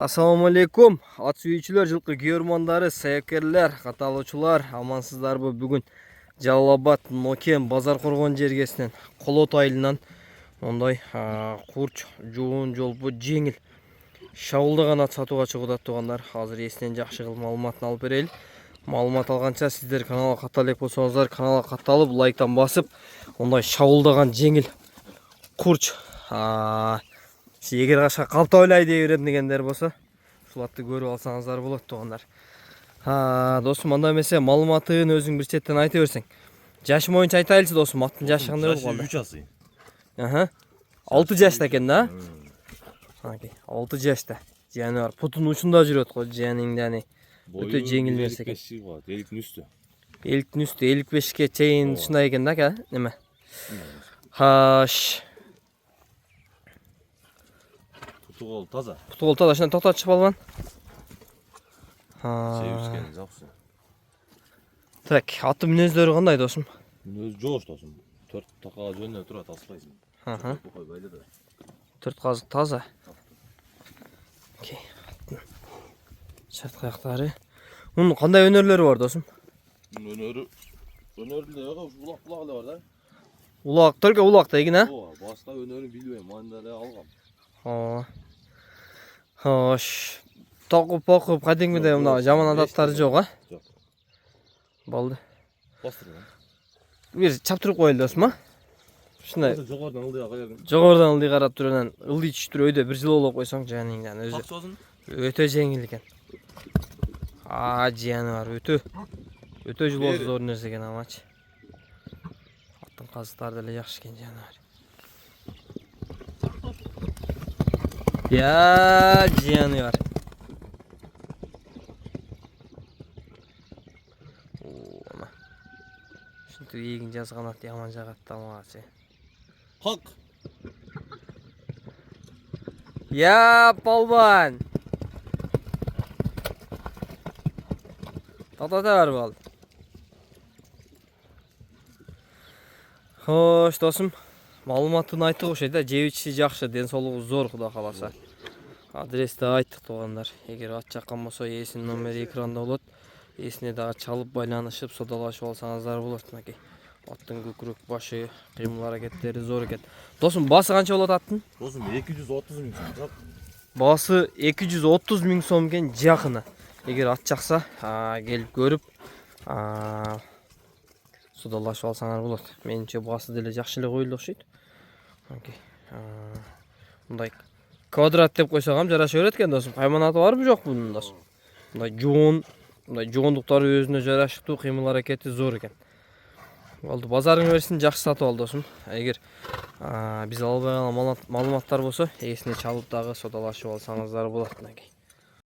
Assalamu alaikum. At sүйүүчүлөр, жылкы күйөрмандары, саякерлер, каталуучулар, амансыздарбы? Бүгүн Жалал-Абад Нокен базар коргон жергесинен Колот айылынан мондай курч, жуун, жолпу, жеңил шабылдаган ат сатууга чыгууда тугандар. Азыр эсинен жакшы кылып маалыматын алып берели. Маалымат алганча сиздер каналга ката элек болсоңуздар, каналга катталып, лайктан басып, мондай шабылдаган жеңил курч эгер кашка калта ойлай дей берем дегендер болсо, ушул атты көрүп алсаңыздар болот тугандар. Досум, анда эмесе маалыматын өзүң бир четтен айта берсең. Жаш боюнча айтайлычы досум, аттын жашы кандай болуп калды? 3 жасы. 6 жашта экен да? 6 жашта. Жаны бар. Путун учунда жүрөт го, жаныңда өтө жеңил нерсе экен. 50 үстү. 50 үстү, 55ке чейин ушундай экен да, неме? Хаш. Путугол таза. Путугол таза, шундай токтотуп алган. Севишкен жакшы. Так, аттын мүнөздөрү кандай досум? Мүнөз жоош досум. 4 такага жөнүнө турат, аспайсың. Кой байлы да. 4 казык таза. Окей. Шарт каяктары. Мунун кандай өнөрлөрү бар досум? Өнөрү улак эле бар да. Улак, только улак да экен, Башка өнөрүн билбейм, мында эле алгам. Хош. Токуп кадимгидей мына жаман адаттары жок, Жок. Болду. Бастырган. Бир чаптырып коелу досум, Ушундай Жогорудан ылдый коёбун. жогорудан ылдый карап туруп анан ылдый түштүрүп өйдө бир жылуулап койсоң жаныңдан өзү. Акчасын? Өтө жеңил экен. Жыяны бар, өтө жылоосу зор нерсе экен амачы. Аттын казыктары деле жакшы экен, жыяны бар. Жыяны бар. Ушинтип эгин жазган ат яман жагат да амачы. Хак. Полбан. Татата бар бол. Хош, досум. Маалыматын айттык ошой да, жебичи жакшы, ден соолугу зор, Кудай кааласа. Адрести айттык тугандар. Эгер ат жаккан болсо, ээсинин номери экранда болот. Эсине дагы чалып байланышып, содалашып алсаңыздар болот. Мынакей. Аттын көкүрөк башы, кыймыл аракеттери зор экен. Досум, баасы канча болот аттын? Досум 230 миң сом. Баасы 230 миң сом экен жакыны. Эгер ат жакса, келип көрүп, содалашып алсаңар болот. Менимче баасы деле жакшы эле коюлду окшойт. Мындай квадрат деп койсогам жараша берет экен досум. Кайманаты барбы жокпу мунун досум? Мындай жуундуктары өзүнө жарашыктуу, кыймыл аракети зор экен. Болду, базарың берсин, жакшы сатып ал досум. Эгер биз албай калган маалыматтар болсо, ээсине чалып дагы содалашып алсаңыздар болот.